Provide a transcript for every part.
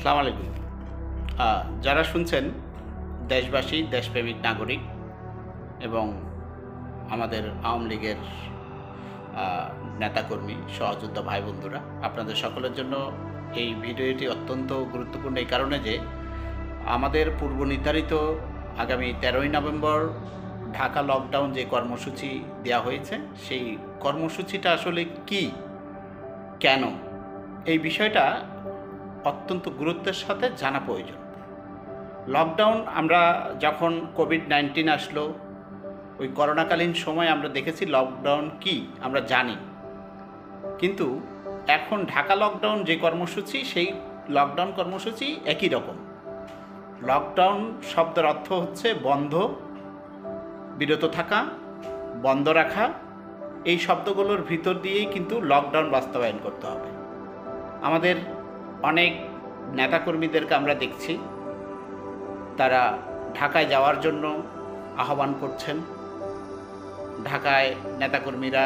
আসসালামু আলাইকুম। যারা শুনছেন দেশবাসী, দেশপ্রেমিক নাগরিক এবং আমাদের আওয়ামী লীগের নেতাকর্মী, সহযোদ্ধা ভাই বন্ধুরা, আপনাদের সকলের জন্য এই ভিডিওটি অত্যন্ত গুরুত্বপূর্ণ এই কারণে যে আমাদের পূর্ব নির্ধারিত আগামী 13ই নভেম্বর ঢাকা লকডাউন যে কর্মসূচি দেওয়া হয়েছে, সেই কর্মসূচিটা আসলে কি, কেন, এই বিষয়টা অত্যন্ত গুরুত্বের সাথে জানা প্রয়োজন। লকডাউন আমরা যখন কোভিড-19 আসলো, ওই করোনাকালীন সময় আমরা দেখেছি লকডাউন কি আমরা জানি, কিন্তু এখন ঢাকা লকডাউন যে কর্মসূচি, সেই লকডাউন কর্মসূচি একই রকম। লকডাউন শব্দের অর্থ হচ্ছে বন্ধ, বিরত থাকা, বন্ধ রাখা। এই শব্দগুলোর ভিতর দিয়েই কিন্তু লকডাউন বাস্তবায়ন করতে হবে। আমাদের অনেক নেতাকর্মীদেরকে আমরা দেখছি, তারা ঢাকায় যাওয়ার জন্য আহ্বান করছেন। ঢাকায় নেতাকর্মীরা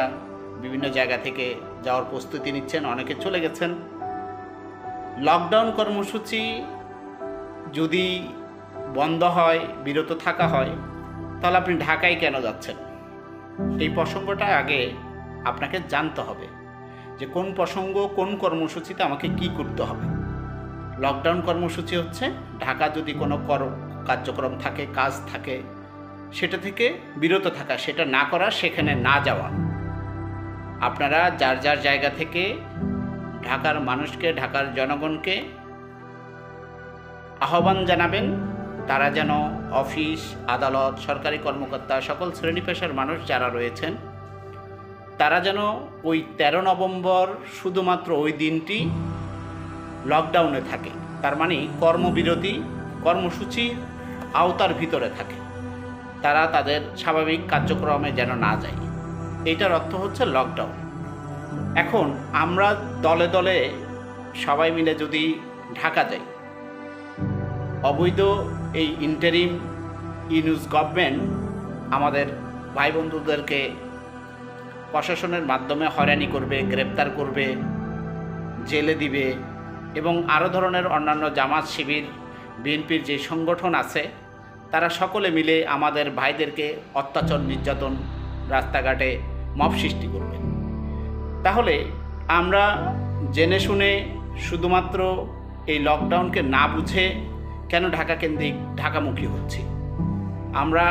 বিভিন্ন জায়গা থেকে যাওয়ার প্রস্তুতি নিচ্ছেন, অনেকে চলে গেছেন। লকডাউন কর্মসূচি যদি বন্ধ হয়, বিরত থাকা হয়, তাহলে আপনি ঢাকায় কেন যাচ্ছেন? এই প্রসঙ্গটা আগে আপনাকে জানতে হবে যে কোন প্রসঙ্গ, কোন কর্মসূচিতে আমাকে কি করতে হবে। লকডাউন কর্মসূচি হচ্ছে ঢাকা যদি কোনো কার্যক্রম থাকে, কাজ থাকে, সেটা থেকে বিরত থাকা, সেটা না করা, সেখানে না যাওয়া। আপনারা যার যার জায়গা থেকে ঢাকার মানুষকে, ঢাকার জনগণকে আহ্বান জানাবেন, তারা যেন অফিস, আদালত, সরকারি কর্মকর্তা, সকল শ্রেণী পেশার মানুষ যারা রয়েছেন, তারা যেন ওই 13 নভেম্বর শুধুমাত্র ওই দিনটি লকডাউনে থাকে। তার মানে কর্মবিরতি কর্মসূচির আওতার ভিতরে থাকে, তারা তাদের স্বাভাবিক কার্যক্রমে যেন না যায়। এইটার অর্থ হচ্ছে লকডাউন। এখন আমরা দলে দলে সবাই মিলে যদি ঢাকা যাই, অবৈধ এই ইন্টারিম ইউনুস গভর্নমেন্ট আমাদের ভাই বন্ধুদেরকে প্রশাসনের মাধ্যমে হয়রানি করবে, গ্রেপ্তার করবে, জেলে দিবে এবং আরও ধরনের অন্যান্য জামাত, শিবির, বিএনপির যে সংগঠন আছে, তারা সকলে মিলে আমাদের ভাইদেরকে অত্যাচার, নির্যাতন, রাস্তাঘাটে মব সৃষ্টি করবে। তাহলে আমরা জেনে শুনে শুধুমাত্র এই লকডাউনকে না বুঝে কেন ঢাকা কেন্দ্রিক, ঢাকামুখী হচ্ছি? আমরা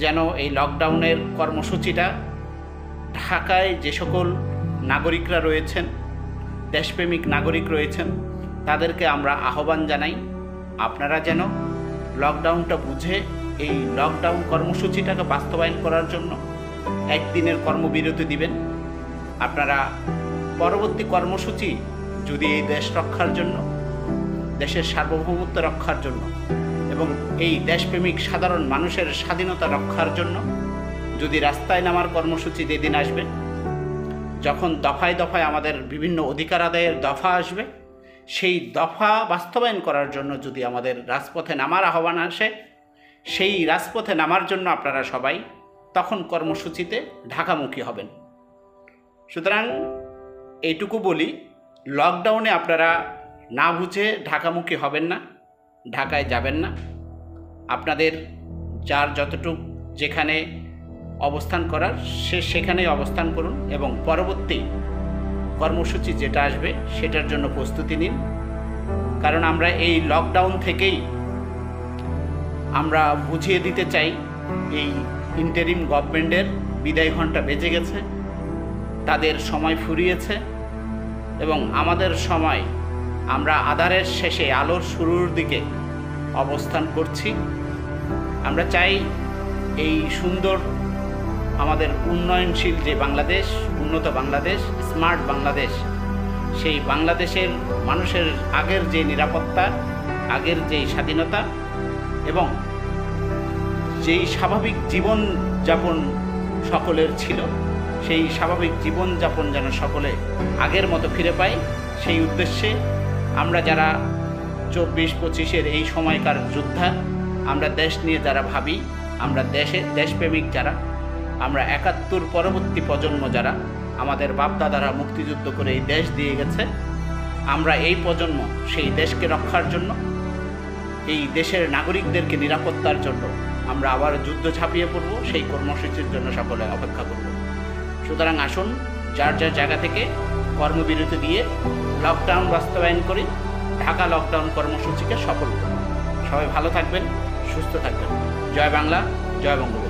যেন এই লকডাউনের কর্মসূচিটা ঢাকায় যে সকল নাগরিকরা রয়েছেন, দেশপ্রেমিক নাগরিক রয়েছেন, তাদেরকে আমরা আহ্বান জানাই, আপনারা যেন লকডাউনটা বুঝে এই লকডাউন কর্মসূচিটাকে বাস্তবায়ন করার জন্য একদিনের কর্মবিরতি দিবেন। আপনারা পরবর্তী কর্মসূচি যদি এই দেশ রক্ষার জন্য, দেশের সার্বভৌমত্ব রক্ষার জন্য এবং এই দেশপ্রেমিক সাধারণ মানুষের স্বাধীনতা রক্ষার জন্য যদি রাস্তায় নামার কর্মসূচি যেদিন আসবে, যখন দফায় দফায় আমাদের বিভিন্ন অধিকার আদায়ের দফা আসবে, সেই দফা বাস্তবায়ন করার জন্য যদি আমাদের রাজপথে নামার আহ্বান আসে, সেই রাজপথে নামার জন্য আপনারা সবাই তখন কর্মসূচিতে ঢাকামুখী হবেন। সুতরাং এইটুকু বলি, লকডাউনে আপনারা না বুঝে ঢাকামুখী হবেন না, ঢাকায় যাবেন না। আপনাদের যার যতটুকু যেখানে অবস্থান করার সেখানেই অবস্থান করুন এবং পরবর্তী কর্মসূচি যেটা আসবে সেটার জন্য প্রস্তুতি নিন। কারণ আমরা এই লকডাউন থেকেই আমরা বুঝিয়ে দিতে চাই, এই ইন্টারিম গভর্নমেন্টের বিদায় ঘণ্টা বেজে গেছে, তাদের সময় ফুরিয়েছে এবং আমাদের সময়, আমরা আঁধারের শেষে আলোর শুরুর দিকে অবস্থান করছি। আমরা চাই এই সুন্দর আমাদের উন্নয়নশীল যে বাংলাদেশ, উন্নত বাংলাদেশ, স্মার্ট বাংলাদেশ, সেই বাংলাদেশের মানুষের আগের যে নিরাপত্তা, আগের যেই স্বাধীনতা এবং যেই স্বাভাবিক জীবনযাপন সকলের ছিল, সেই স্বাভাবিক জীবনযাপন যেন সকলে আগের মতো ফিরে পায়, সেই উদ্দেশ্যে আমরা যারা 24-25-এর এই সময়কার যোদ্ধা, আমরা দেশ নিয়ে যারা ভাবি, আমরা দেশপ্রেমিক যারা, আমরা 71 পরবর্তী প্রজন্ম যারা, আমাদের বাপদাদারা মুক্তিযুদ্ধ করে এই দেশ দিয়ে গেছে, আমরা এই প্রজন্ম সেই দেশকে রক্ষার জন্য, এই দেশের নাগরিকদেরকে নিরাপত্তার জন্য আমরা আবার যুদ্ধ ঝাঁপিয়ে পড়ব। সেই কর্মসূচির জন্য সকলে অপেক্ষা করব। সুতরাং আসুন যার যার জায়গা থেকে কর্মবিরতি দিয়ে লকডাউন বাস্তবায়ন করি, ঢাকা লকডাউন কর্মসূচিকে সফল করি। সবাই ভালো থাকবেন, সুস্থ থাকবেন। জয় বাংলা, জয় বঙ্গবন্ধু।